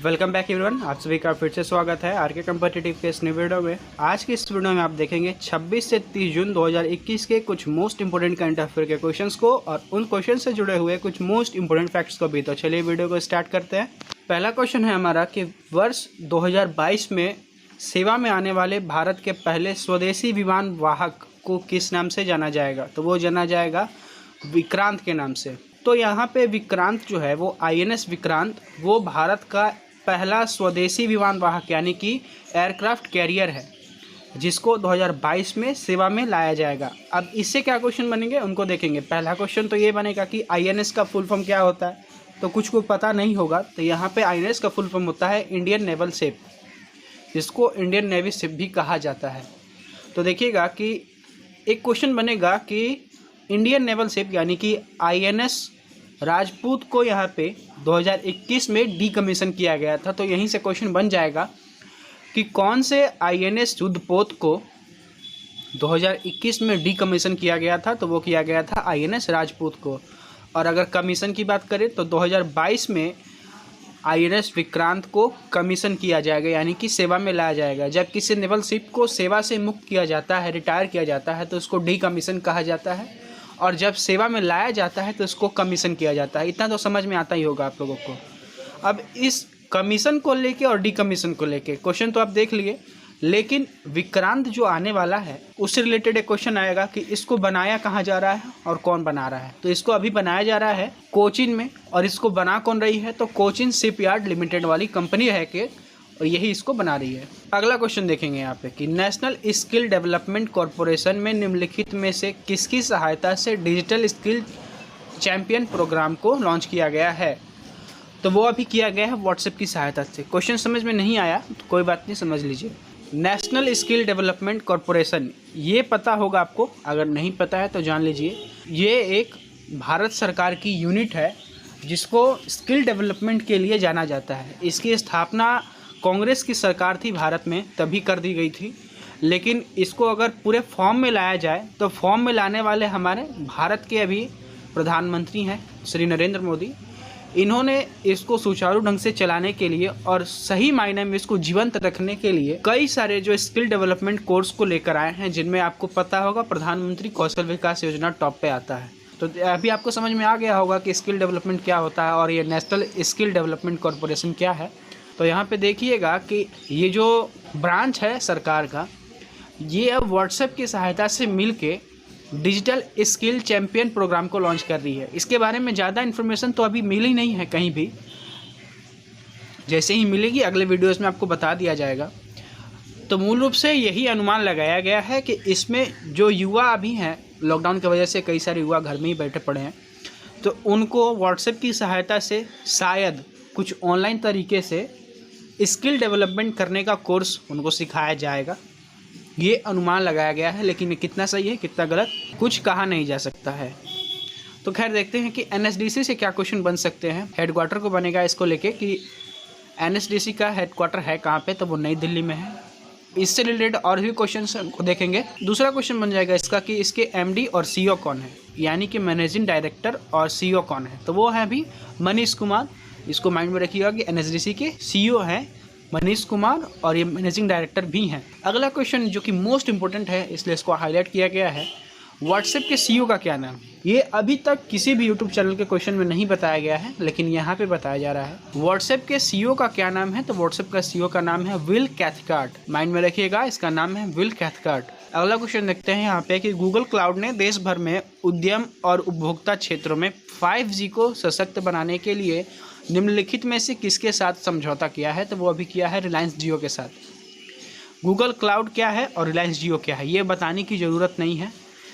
Welcome back everyone, आप सभी का फिर से स्वागत है आरके कॉम्पिटिटिव के इस नए वीडियो में। आज की इस वीडियो में आप देखेंगे 26 से 30 जून 2021 के कुछ मोस्ट इंपोर्टेंट करंट अफेयर के क्वेश्चंस को और उन क्वेश्चन से जुड़े हुए कुछ मोस्ट इंपोर्टेंट फैक्ट्स को भी। तो चलिए वीडियो को स्टार्ट करते हैं। पहला क्वेश्चन है हमारा कि वर्ष 2022 में सेवा में आने वाले भारत के पहले स्वदेशी विमान वाहक को किस नाम से जाना जाएगा? तो वो जाना जाएगा विक्रांत के नाम से। तो यहाँ पे विक्रांत जो है वो INS विक्रांत वो भारत का पहला स्वदेशी विमान वाहक यानी कि एयरक्राफ्ट कैरियर है, जिसको 2022 में सेवा में लाया जाएगा। अब इससे क्या क्वेश्चन बनेंगे उनको देखेंगे। पहला क्वेश्चन तो ये बनेगा कि INS का फुल फॉर्म क्या होता है, तो कुछ को पता नहीं होगा। तो यहाँ पे INS का फुल फॉर्म होता है इंडियन नेवल शिप, जिसको इंडियन नेवी शिप भी कहा जाता है। तो देखिएगा कि एक क्वेश्चन बनेगा कि इंडियन नेवल शिप यानी कि INS राजपूत को यहाँ पे 2021 में डीकमीशन किया गया था। तो यहीं से क्वेश्चन बन जाएगा कि कौन से INS युद्धपोत को 2021 में डीकमीशन किया गया था? तो वो किया गया था INS राजपूत को। और अगर कमीशन की बात करें तो 2022 में INS विक्रांत को कमीशन किया जाएगा यानी कि सेवा में लाया जाएगा। जब किसी नेवल शिप को सेवा से मुक्त किया जाता है, रिटायर किया जाता है, तो उसको डीकमीशन कहा जाता है। और जब सेवा में लाया जाता है तो इसको कमीशन किया जाता है। इतना तो समझ में आता ही होगा आप लोगों को। अब इस कमीशन को लेके और डीकमीशन को लेके क्वेश्चन तो आप देख लिए, लेकिन विक्रांत जो आने वाला है उससे रिलेटेड एक क्वेश्चन आएगा कि इसको बनाया कहाँ जा रहा है और कौन बना रहा है। तो इसको अभी बनाया जा रहा है कोचीन में। और इसको बना कौन रही है? तो कोचीन शिपयार्ड लिमिटेड वाली कंपनी है कि और यही इसको बना रही है। अगला क्वेश्चन देखेंगे यहाँ पे कि नेशनल स्किल डेवलपमेंट कॉरपोरेशन में निम्नलिखित में से किसकी सहायता से डिजिटल स्किल चैंपियन प्रोग्राम को लॉन्च किया गया है? तो वो अभी किया गया है व्हाट्सएप की सहायता से। क्वेश्चन समझ में नहीं आया तो कोई बात नहीं, समझ लीजिए। नेशनल स्किल डेवलपमेंट कॉरपोरेशन, ये पता होगा आपको, अगर नहीं पता है तो जान लीजिए। ये एक भारत सरकार की यूनिट है जिसको स्किल डेवलपमेंट के लिए जाना जाता है। इसकी स्थापना कांग्रेस की सरकार थी भारत में, तभी कर दी गई थी। लेकिन इसको अगर पूरे फॉर्म में लाया जाए तो फॉर्म में लाने वाले हमारे भारत के अभी प्रधानमंत्री हैं श्री नरेंद्र मोदी। इन्होंने इसको सुचारू ढंग से चलाने के लिए और सही मायने में इसको जीवंत रखने के लिए कई सारे जो स्किल डेवलपमेंट कोर्स को लेकर आए हैं, जिनमें आपको पता होगा प्रधानमंत्री कौशल विकास योजना टॉप पे आता है। तो अभी आपको समझ में आ गया होगा कि स्किल डेवलपमेंट क्या होता है और ये नेशनल स्किल डेवलपमेंट कॉरपोरेशन क्या है। तो यहाँ पे देखिएगा कि ये जो ब्रांच है सरकार का, ये अब व्हाट्सएप की सहायता से मिलके डिजिटल स्किल चैंपियन प्रोग्राम को लॉन्च कर रही है। इसके बारे में ज़्यादा इन्फॉर्मेशन तो अभी मिली नहीं है कहीं भी, जैसे ही मिलेगी अगले वीडियोस में आपको बता दिया जाएगा। तो मूल रूप से यही अनुमान लगाया गया है कि इसमें जो युवा अभी हैं, लॉकडाउन की वजह से कई सारे युवा घर में ही बैठे पड़े हैं, तो उनको व्हाट्सएप की सहायता से शायद कुछ ऑनलाइन तरीके से स्किल डेवलपमेंट करने का कोर्स उनको सिखाया जाएगा। ये अनुमान लगाया गया है, लेकिन ये कितना सही है कितना गलत कुछ कहा नहीं जा सकता है। तो खैर देखते हैं कि NSDC से क्या क्वेश्चन बन सकते हैं। हेडक्वार्टर को बनेगा इसको लेके कि NSDC का हेडक्वार्टर है कहाँ पे, तो वो नई दिल्ली में है। इससे रिलेटेड और भी क्वेश्चन को देखेंगे। दूसरा क्वेश्चन बन जाएगा इसका कि इसके MD और CEO कौन है, यानी कि मैनेजिंग डायरेक्टर और CEO कौन है? तो वो है अभी मनीष कुमार। इसको माइंड में रखिएगा कि NSDC के CEO हैं मनीष कुमार और ये मैनेजिंग डायरेक्टर भी हैं। अगला क्वेश्चन जो कि मोस्ट इंपॉर्टेंट है, इसलिए इसको हाईलाइट किया गया है, व्हाट्सएप के CEO का क्या नाम? ये अभी तक किसी भी यूट्यूब चैनल के क्वेश्चन में नहीं बताया गया है, लेकिन यहाँ पे बताया जा रहा है। व्हाट्सएप के CEO का क्या नाम है? तो व्हाट्सएप का CEO का नाम है विल कैथकार्ट। माइंड में रखिएगा, इसका नाम है विल कैथकार्ट। अगला क्वेश्चन देखते हैं यहाँ पे कि गूगल क्लाउड ने देश भर में उद्यम और उपभोक्ता क्षेत्रों में 5G को सशक्त बनाने के लिए निम्नलिखित में से किसके साथ समझौता किया है? तो वो अभी किया है रिलायंस जियो के साथ। गूगल क्लाउड क्या है और रिलायंस जियो क्या है ये बताने की ज़रूरत नहीं है,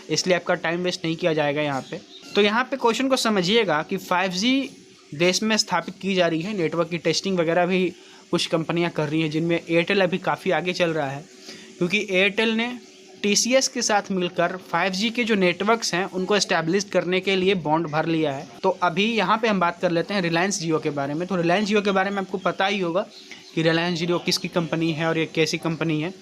इसलिए आपका टाइम वेस्ट नहीं किया जाएगा यहाँ पे। तो यहाँ पे क्वेश्चन को समझिएगा कि 5G देश में स्थापित की जा रही है। नेटवर्क की टेस्टिंग वगैरह भी कुछ कंपनियाँ कर रही हैं, जिनमें एयरटेल अभी काफ़ी आगे चल रहा है, क्योंकि एयरटेल ने TCS के साथ मिलकर 5G के जो नेटवर्क्स हैं उनको एस्टैब्लिश करने के लिए बॉन्ड भर लिया है। तो अभी यहाँ पे हम बात कर लेते हैं रिलायंस जियो के बारे में। तो रिलायंस जियो के बारे में आपको पता ही होगा कि रिलायंस जियो किसकी कंपनी है और ये कैसी कंपनी है।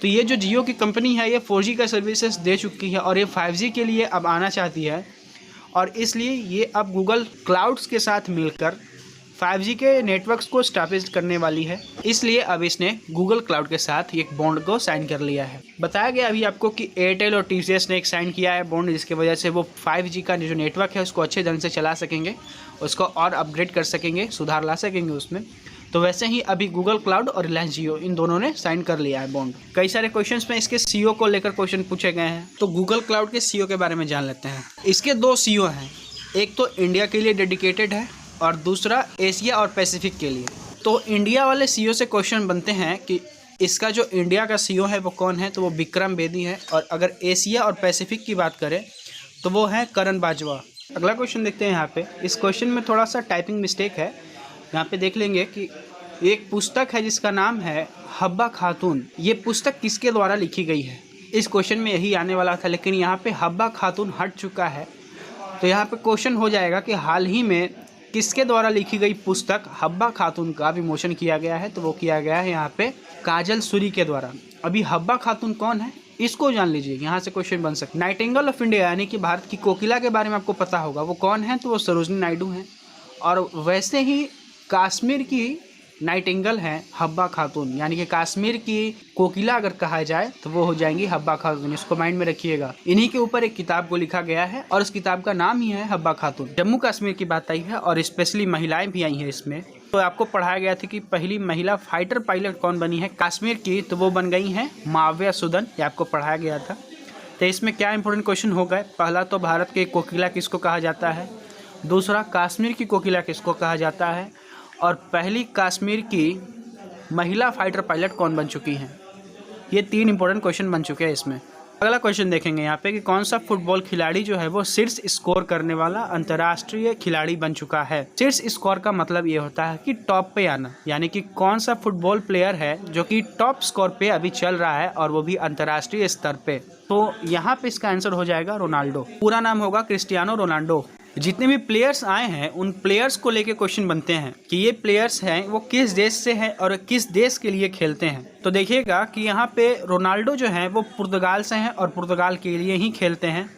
तो ये जो जियो की कंपनी है ये 4G का सर्विसेज दे चुकी है और ये 5G के लिए अब आना चाहती है, और इसलिए ये अब गूगल क्लाउड्स के साथ मिलकर 5G के नेटवर्क्स को स्थापित करने वाली है, इसलिए अब इसने गूगल क्लाउड के साथ एक बॉन्ड को साइन कर लिया है। बताया गया अभी आपको कि एयरटेल और TCS ने एक साइन किया है बॉन्ड, जिसकी वजह से वो 5G का जो नेटवर्क है उसको अच्छे ढंग से चला सकेंगे, उसको और अपग्रेड कर सकेंगे, सुधार ला सकेंगे उसमें। तो वैसे ही अभी गूगल क्लाउड और रिलायंस जियो इन दोनों ने साइन कर लिया है बॉन्ड। कई सारे क्वेश्चंस में इसके CEO को लेकर क्वेश्चन पूछे गए हैं, तो गूगल क्लाउड के CEO के बारे में जान लेते हैं। इसके 2 CEO हैं, एक तो इंडिया के लिए डेडिकेटेड है और दूसरा एशिया और पैसिफिक के लिए। तो इंडिया वाले CEO से क्वेश्चन बनते हैं कि इसका जो इंडिया का CEO है वो कौन है, तो वो विक्रम बेदी है, और अगर एशिया और पैसिफिक की बात करें तो वो है करण बाजवा। अगला क्वेश्चन देखते हैं यहाँ पे। इस क्वेश्चन में थोड़ा सा टाइपिंग मिस्टेक है, यहाँ पे देख लेंगे कि एक पुस्तक है जिसका नाम है हब्बा खातून। ये पुस्तक किसके द्वारा लिखी गई है, इस क्वेश्चन में यही आने वाला था, लेकिन यहाँ पे हब्बा खातून हट चुका है। तो यहाँ पे क्वेश्चन हो जाएगा कि हाल ही में किसके द्वारा लिखी गई पुस्तक हब्बा खातून का विमोचन किया गया है, तो वो किया गया है यहाँ पे काजल सूरी के द्वारा। अभी हब्बा खातून कौन है इसको जान लीजिए, यहाँ से क्वेश्चन बन सकता है। नाइटिंगेल ऑफ इंडिया यानी कि भारत की कोकिला के बारे में आपको पता होगा, वो कौन है, तो वो सरोजनी नायडू हैं। और वैसे ही कश्मीर की नाइटिंगेल हैं हब्बा खातून, यानी कि कश्मीर की कोकिला अगर कहा जाए तो वो हो जाएंगी हब्बा खातून। इसको माइंड में रखिएगा। इन्हीं के ऊपर एक किताब को लिखा गया है और उस किताब का नाम ही है हब्बा खातून। जम्मू कश्मीर की बात आई है और स्पेशली महिलाएं भी आई हैं इसमें। तो आपको पढ़ाया गया था कि पहली महिला फाइटर पायलट कौन बनी है कश्मीर की, तो वो बन गई हैं माविया सुदन, ये आपको पढ़ाया गया था। तो इसमें क्या इंपॉर्टेंट क्वेश्चन हो गए, पहला तो भारत की कोकिला किसको कहा जाता है, दूसरा कश्मीर की कोकिला किसको कहा जाता है, और पहली कश्मीर की महिला फाइटर पायलट कौन बन चुकी हैं। ये 3 इंपॉर्टेंट क्वेश्चन बन चुके हैं इसमें। अगला क्वेश्चन देखेंगे यहाँ पे कि कौन सा फुटबॉल खिलाड़ी जो है वो शीर्ष स्कोर करने वाला अंतर्राष्ट्रीय खिलाड़ी बन चुका है। शीर्ष स्कोर का मतलब ये होता है कि टॉप पे आना, यानी कि कौन सा फुटबॉल प्लेयर है जो कि टॉप स्कोर पे अभी चल रहा है और वो भी अंतर्राष्ट्रीय स्तर पे। तो यहाँ पे इसका आंसर हो जाएगा रोनाल्डो। पूरा नाम होगा क्रिस्टियानो रोनाल्डो। जितने भी प्लेयर्स आए हैं उन प्लेयर्स को लेके क्वेश्चन बनते हैं कि ये प्लेयर्स हैं वो किस देश से हैं और किस देश के लिए खेलते हैं। तो देखिएगा कि यहाँ पे रोनाल्डो जो हैं वो पुर्तगाल से हैं और पुर्तगाल के लिए ही खेलते हैं।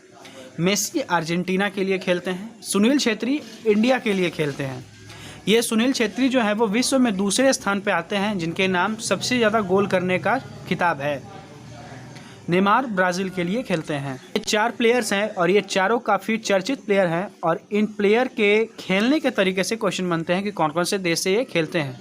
मेसी अर्जेंटीना के लिए खेलते हैं। सुनील छेत्री इंडिया के लिए खेलते हैं। ये सुनील छेत्री जो है वो विश्व में दूसरे स्थान पे आते हैं जिनके नाम सबसे ज़्यादा गोल करने का खिताब है। नेमार ब्राज़ील के लिए खेलते हैं। ये 4 प्लेयर्स हैं और ये चारों काफ़ी चर्चित प्लेयर हैं और इन प्लेयर के खेलने के तरीके से क्वेश्चन बनते हैं कि कौन कौन से देश से ये खेलते हैं।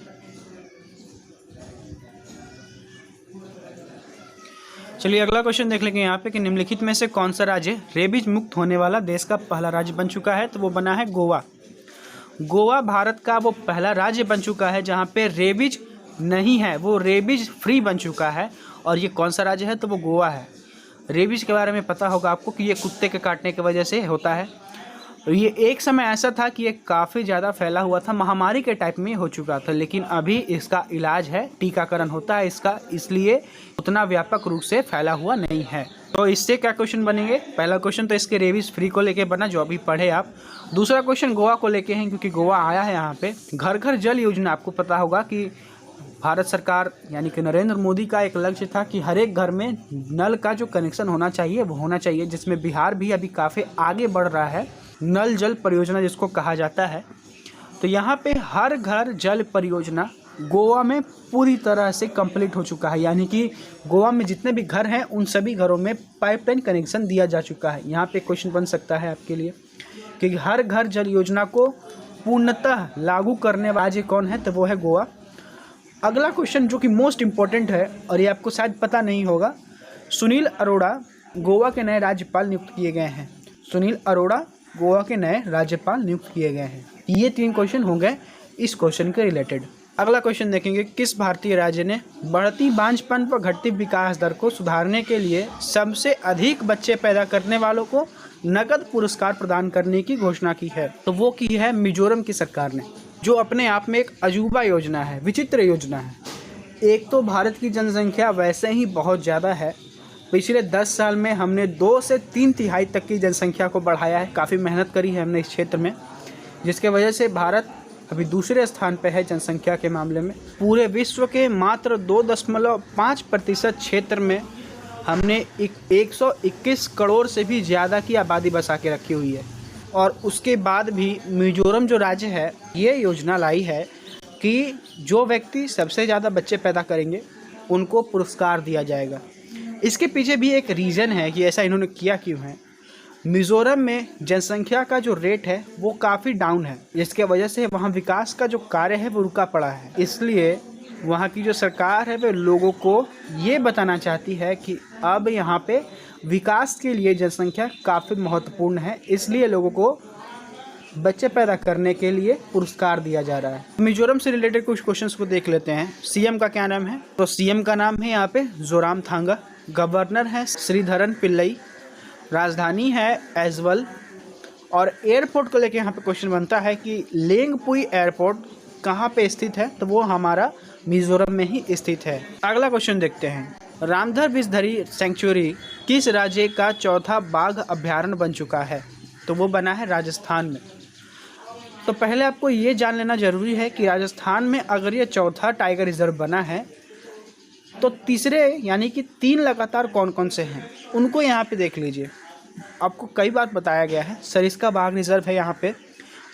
चलिए अगला क्वेश्चन देख लेंगे यहाँ पे कि निम्नलिखित में से कौन सा राज्य रेबीज मुक्त होने वाला देश का पहला राज्य बन चुका है, तो वो बना है गोवा। गोवा भारत का वो पहला राज्य बन चुका है जहाँ पे रेबीज नहीं है, वो रेबीज फ्री बन चुका है। और ये कौन सा राज्य है, तो वो गोवा है। रेबीज के बारे में पता होगा आपको कि ये कुत्ते के काटने की वजह से होता है। ये एक समय ऐसा था कि ये काफ़ी ज़्यादा फैला हुआ था, महामारी के टाइप में हो चुका था, लेकिन अभी इसका इलाज है, टीकाकरण होता है इसका, इसलिए उतना व्यापक रूप से फैला हुआ नहीं है। तो इससे क्या क्वेश्चन बनेंगे, पहला क्वेश्चन तो इसके रेबीज फ्री को लेके बना जो अभी पढ़े आप। दूसरा क्वेश्चन गोवा को लेके हैं क्योंकि गोवा आया है यहाँ पे। घर घर जल योजना, आपको पता होगा कि भारत सरकार यानी कि नरेंद्र मोदी का एक लक्ष्य था कि हर एक घर में नल का जो कनेक्शन होना चाहिए वो होना चाहिए, जिसमें बिहार भी अभी काफ़ी आगे बढ़ रहा है। नल जल परियोजना जिसको कहा जाता है, तो यहाँ पे हर घर जल परियोजना गोवा में पूरी तरह से कंप्लीट हो चुका है, यानी कि गोवा में जितने भी घर हैं उन सभी घरों में पाइपलाइन कनेक्शन दिया जा चुका है। यहाँ पे क्वेश्चन बन सकता है आपके लिए कि हर घर जल योजना को पूर्णतः लागू करने वाला राज्य कौन है, तो वो है गोवा। अगला क्वेश्चन जो कि मोस्ट इम्पोर्टेंट है और ये आपको शायद पता नहीं होगा, सुनील अरोड़ा गोवा के नए राज्यपाल नियुक्त किए गए हैं। सुनील अरोड़ा गोवा के नए राज्यपाल नियुक्त किए गए हैं। ये 3 क्वेश्चन होंगे इस क्वेश्चन के रिलेटेड। अगला क्वेश्चन देखेंगे, किस भारतीय राज्य ने बढ़ती बांझपन व घटती विकास दर को सुधारने के लिए सबसे अधिक बच्चे पैदा करने वालों को नकद पुरस्कार प्रदान करने की घोषणा की है, तो वो की है मिजोरम की सरकार ने, जो अपने आप में एक अजूबा योजना है, विचित्र योजना है। एक तो भारत की जनसंख्या वैसे ही बहुत ज़्यादा है, पिछले 10 साल में हमने 2 से 3 तिहाई तक की जनसंख्या को बढ़ाया है, काफ़ी मेहनत करी है हमने इस क्षेत्र में, जिसके वजह से भारत अभी दूसरे स्थान पर है जनसंख्या के मामले में। पूरे विश्व के मात्र 2.5% क्षेत्र में हमने 121 करोड़ से भी ज़्यादा की आबादी बसा के रखी हुई है। और उसके बाद भी मिजोरम जो राज्य है ये योजना लाई है कि जो व्यक्ति सबसे ज़्यादा बच्चे पैदा करेंगे उनको पुरस्कार दिया जाएगा। इसके पीछे भी एक रीज़न है कि ऐसा इन्होंने किया क्यों है। मिज़ोरम में जनसंख्या का जो रेट है वो काफ़ी डाउन है, जिसके वजह से वहाँ विकास का जो कार्य है वो रुका पड़ा है। इसलिए वहाँ की जो सरकार है वो लोगों को ये बताना चाहती है कि अब यहाँ पे विकास के लिए जनसंख्या काफ़ी महत्वपूर्ण है, इसलिए लोगों को बच्चे पैदा करने के लिए पुरस्कार दिया जा रहा है। मिजोरम से रिलेटेड कुछ क्वेश्चंस को देख लेते हैं। सीएम का क्या नाम है? तो सीएम का नाम है यहाँ पे जोरामथांगा। गवर्नर है श्रीधरन पिल्लई। राजधानी है एजवल। और एयरपोर्ट को लेके यहाँ पे क्वेश्चन बनता है कि लेंगपुई एयरपोर्ट कहाँ पे स्थित है? तो वो हमारा मिजोरम में ही स्थित है। अगला क्वेश्चन देखते हैं। रामधर विषधरी सेंचुरी किस राज्य का चौथा बाघ अभ्यारण्य बन चुका है? तो वो बना है राजस्थान में। तो पहले आपको ये जान लेना ज़रूरी है कि राजस्थान में अगर ये चौथा टाइगर रिजर्व बना है तो तीसरे यानी कि 3 लगातार कौन कौन से हैं उनको यहाँ पे देख लीजिए। आपको कई बार बताया गया है। सरिस्का बाघ रिजर्व है यहाँ पे,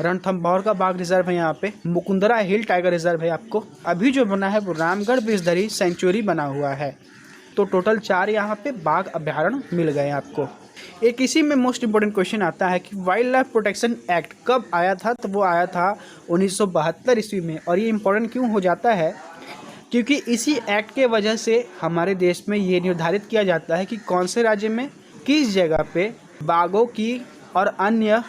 रणथंभौर का बाघ रिजर्व है यहाँ पे, मुकुंदरा हिल टाइगर रिजर्व है। आपको अभी जो बना है वो रामगढ़ विषधरी सेंचुरी बना हुआ है। तो टोटल 4 यहाँ पे बाघ अभ्यारण्य मिल गए आपको। एक इसी में मोस्ट इम्पोर्टेंट क्वेश्चन आता है कि वाइल्ड लाइफ प्रोटेक्शन एक्ट कब आया था? तो वो आया था 1972 ईस्वी में। और ये इम्पोर्टेंट क्यों हो जाता है? क्योंकि इसी एक्ट के वजह से हमारे देश में ये निर्धारित किया जाता है कि कौन से राज्य में किस जगह पे बाघों की और अन्य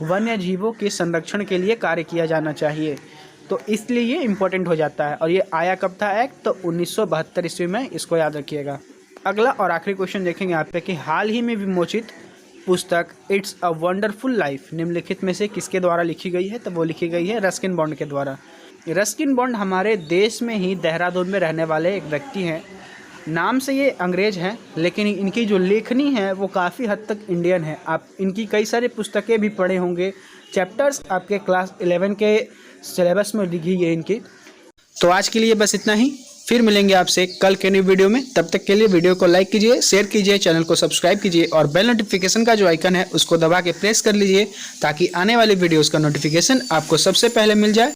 वन्य जीवों के संरक्षण के लिए कार्य किया जाना चाहिए। तो इसलिए ये इम्पोर्टेंट हो जाता है। और ये आया कब था एक्ट? तो 1972 ईस्वी में, इसको याद रखिएगा। अगला और आखिरी क्वेश्चन देखेंगे यहाँ पे कि हाल ही में विमोचित पुस्तक इट्स अ वंडरफुल लाइफ निम्नलिखित में से किसके द्वारा लिखी गई है? तो वो लिखी गई है रस्किन बॉन्ड के द्वारा। रस्किन बॉन्ड हमारे देश में ही देहरादून में रहने वाले एक व्यक्ति हैं। नाम से ये अंग्रेज हैं, लेकिन इनकी जो लेखनी है वो काफ़ी हद तक इंडियन है। आप इनकी कई सारी पुस्तकें भी पढ़े होंगे, चैप्टर्स आपके क्लास 11 के सिलेबस में लिखी है इनकी। तो आज के लिए बस इतना ही। फिर मिलेंगे आपसे कल के न्यू वीडियो में। तब तक के लिए वीडियो को लाइक कीजिए, शेयर कीजिए, चैनल को सब्सक्राइब कीजिए और बेल नोटिफिकेशन का जो आइकन है उसको दबा के प्रेस कर लीजिए ताकि आने वाली वीडियोस का नोटिफिकेशन आपको सबसे पहले मिल जाए।